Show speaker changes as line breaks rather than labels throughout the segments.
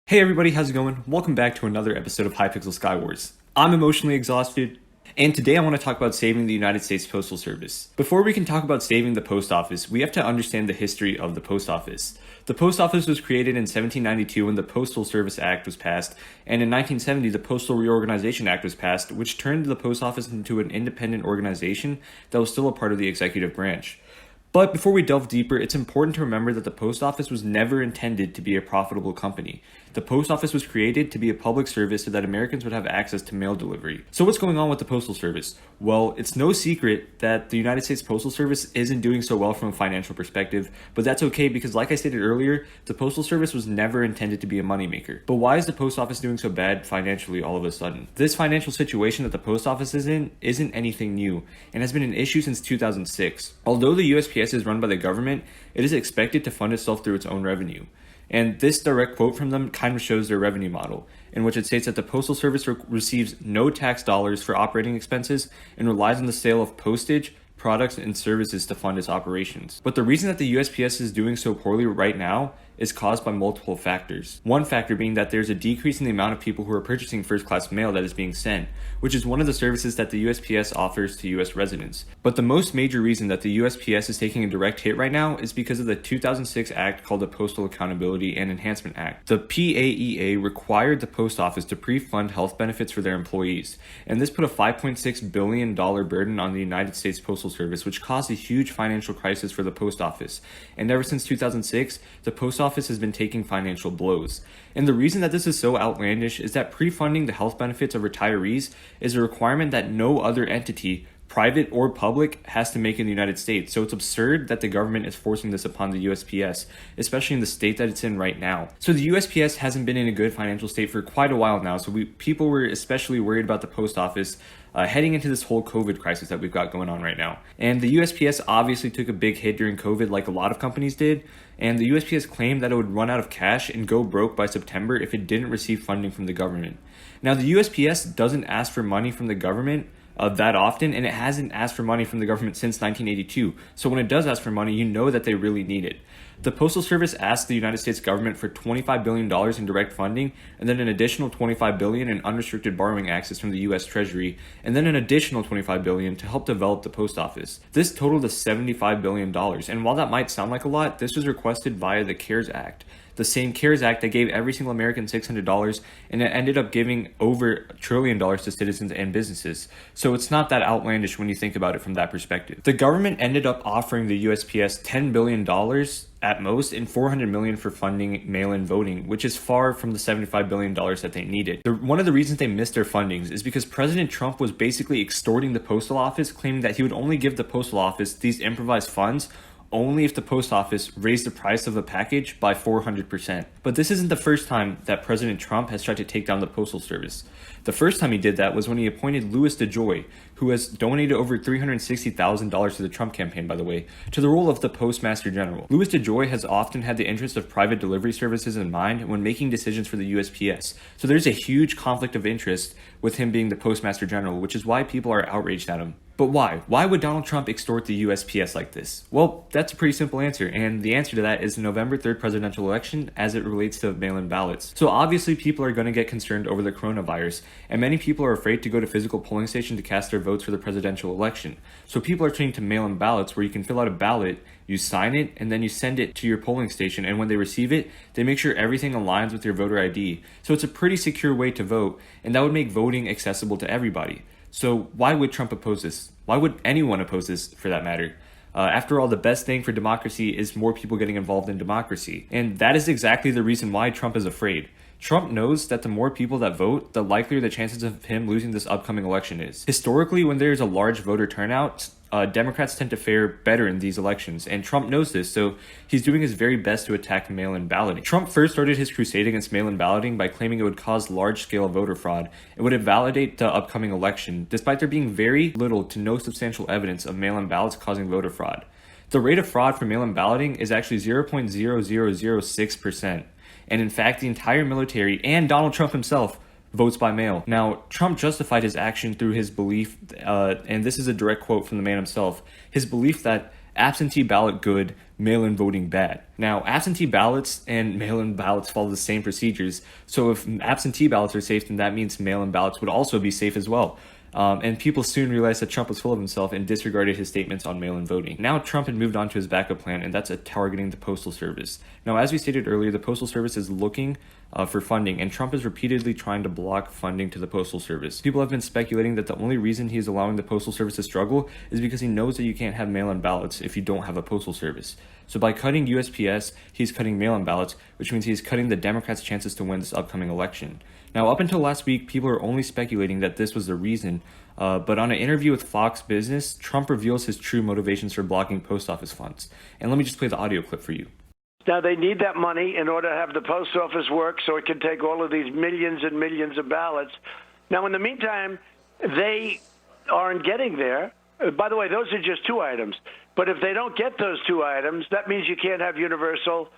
Hey everybody, how's it going? Welcome back to another episode of Hypixel Skywars. I'm emotionally exhausted, and today I want to talk about saving the United States Postal Service. Before we can talk about saving the post office, we have to understand the history of the post office. The post office was created in 1792 when the Postal Service Act was passed, and in 1970 the Postal Reorganization Act was passed, which turned the post office into an independent organization that was still a part of the executive branch. But before we delve deeper, it's important to remember that the post office was never intended to be a profitable company. The post office was created to be a public service so that Americans would have access to mail delivery. So what's going on with the Postal Service? Well, it's no secret that the United States Postal Service isn't doing so well from a financial perspective, but that's okay because like I stated earlier, the Postal Service was never intended to be a moneymaker. But why is the post office doing so bad financially all of a sudden? This financial situation that the post office is in isn't anything new and has been an issue since 2006. Although the USPS is run by the government, it is expected to fund itself through its own revenue. And this direct quote from them kind of shows their revenue model, in which it states that the Postal Service receives no tax dollars for operating expenses and relies on the sale of postage, products, and services to fund its operations. But the reason that the USPS is doing so poorly right now is caused by multiple factors. One factor being that there's a decrease in the amount of people who are purchasing first-class mail that is being sent, which is one of the services that the USPS offers to US residents. But the most major reason that the USPS is taking a direct hit right now is because of the 2006 act called the Postal Accountability and Enhancement Act. The PAEA required the post office to pre-fund health benefits for their employees, and this put a $5.6 billion burden on the United States Postal Service, which caused a huge financial crisis for the post office. And ever since 2006, the post office has been taking financial blows. And the reason that this is so outlandish is that pre-funding the health benefits of retirees is a requirement that no other entity, private or public, has to make in the United States. So it's absurd that the government is forcing this upon the USPS, especially in the state that it's in right now. So the USPS hasn't been in a good financial state for quite a while now, so people were especially worried about the post office heading into this whole COVID crisis that we've got going on right now. And the USPS obviously took a big hit during COVID like a lot of companies did, and the USPS claimed that it would run out of cash and go broke by September if it didn't receive funding from the government. Now the USPS doesn't ask for money from the government that often, and it hasn't asked for money from the government since 1982. So when it does ask for money, you know that they really need it. The Postal Service asked the United States government for $25 billion in direct funding, and then an additional $25 billion in unrestricted borrowing access from the U.S. Treasury, and then an additional $25 billion to help develop the post office. This totaled to $75 billion, and while that might sound like a lot, this was requested via the CARES Act. The same CARES Act that gave every single American $600, and it ended up giving over $1 trillion to citizens and businesses. So it's not that outlandish when you think about it from that perspective. The government ended up offering the USPS $10 billion at most and $400 million for funding mail-in voting, which is far from the $75 billion that they needed. One of the reasons they missed their fundings is because President Trump was basically extorting the postal office, claiming that he would only give the postal office these improvised funds only if the post office raised the price of the package by 400%. But this isn't the first time that President Trump has tried to take down the Postal Service. The first time he did that was when he appointed Louis DeJoy, who has donated over $360,000 to the Trump campaign, by the way, to the role of the Postmaster General. Louis DeJoy has often had the interest of private delivery services in mind when making decisions for the USPS. So there's a huge conflict of interest with him being the Postmaster General, which is why people are outraged at him. But why? Why would Donald Trump extort the USPS like this? Well, that's a pretty simple answer, and the answer to that is the November 3rd presidential election as it relates to mail-in ballots. So obviously people are going to get concerned over the coronavirus, and many people are afraid to go to physical polling station to cast their votes for the presidential election. So people are turning to mail-in ballots where you can fill out a ballot, you sign it, and then you send it to your polling station, and when they receive it, they make sure everything aligns with your voter ID. So it's a pretty secure way to vote, and that would make voting accessible to everybody. So why would Trump oppose this? Why would anyone oppose this, for that matter? After all, the best thing for democracy is more people getting involved in democracy. And that is exactly the reason why Trump is afraid. Trump knows that the more people that vote, the likelier the chances of him losing this upcoming election is. Historically, when there's a large voter turnout, Democrats tend to fare better in these elections, and Trump knows this, so he's doing his very best to attack mail-in balloting. Trump first started his crusade against mail-in balloting by claiming it would cause large-scale voter fraud and would invalidate the upcoming election, despite there being very little to no substantial evidence of mail-in ballots causing voter fraud. The rate of fraud for mail-in balloting is actually 0.0006%, and in fact, the entire military and Donald Trump himself votes by mail. Now, Trump justified his action through his belief, and this is a direct quote from the man himself, his belief that absentee ballot good, mail-in voting bad. Now, absentee ballots and mail-in ballots follow the same procedures, so if absentee ballots are safe, then that means mail-in ballots would also be safe as well. And people soon realized that Trump was full of himself and disregarded his statements on mail-in voting. Now Trump had moved on to his backup plan, and that's targeting the Postal Service. Now, as we stated earlier, the Postal Service is looking for funding, and Trump is repeatedly trying to block funding to the Postal Service. People have been speculating that the only reason he is allowing the Postal Service to struggle is because he knows that you can't have mail-in ballots if you don't have a Postal Service. So by cutting USPS, he's cutting mail-in ballots, which means he's cutting the Democrats' chances to win this upcoming election. Now, up until last week, people are only speculating that this was the reason, but on an interview with Fox Business, Trump reveals his true motivations for blocking post office funds. And let me just play the audio clip for you.
Now, they need that money in order to have the post office work so it can take all of these millions and millions of ballots. Now, in the meantime, they aren't getting there. By the way, those are just 2 items. But if they don't get those 2 items, that means you can't have universal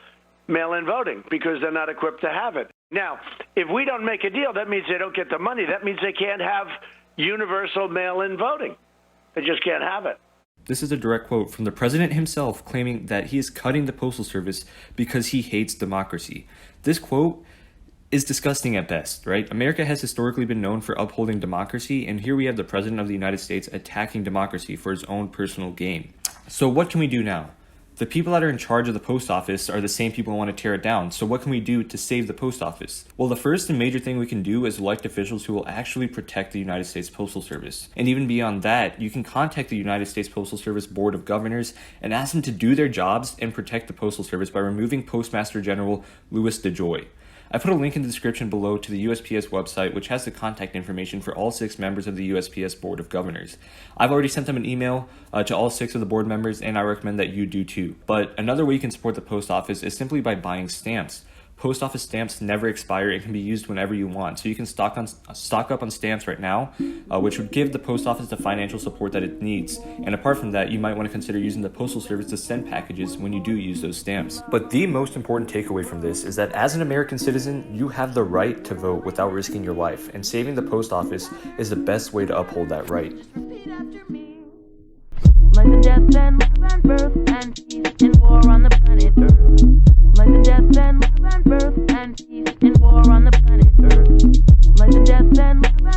mail-in voting because they're not equipped to have it. Now, if we don't make a deal, that means they don't get the money. That means they can't have universal mail-in voting. They just can't have it.
This is a direct quote from the president himself claiming that he is cutting the Postal Service because he hates democracy. This quote is disgusting at best, right? America has historically been known for upholding democracy, and here we have the president of the United States attacking democracy for his own personal gain. So what can we do now? The people that are in charge of the post office are the same people who want to tear it down. So what can we do to save the post office? Well, the first and major thing we can do is elect officials who will actually protect the United States Postal Service. And even beyond that, you can contact the United States Postal Service Board of Governors and ask them to do their jobs and protect the Postal Service by removing Postmaster General Louis DeJoy. I put a link in the description below to the USPS website, which has the contact information for all 6 members of the USPS Board of Governors. I've already sent them an email to all 6 of the board members, and I recommend that you do too. But another way you can support the post office is simply by buying stamps. Post office stamps never expire and can be used whenever you want. So you can stock up on stamps right now, which would give the post office the financial support that it needs. And apart from that, you might want to consider using the Postal Service to send packages when you do use those stamps. But the most important takeaway from this is that as an American citizen, you have the right to vote without risking your life. And saving the post office is the best way to uphold that right.
Like the death and life and birth and peace and war on the planet Earth. Like the death and life and birth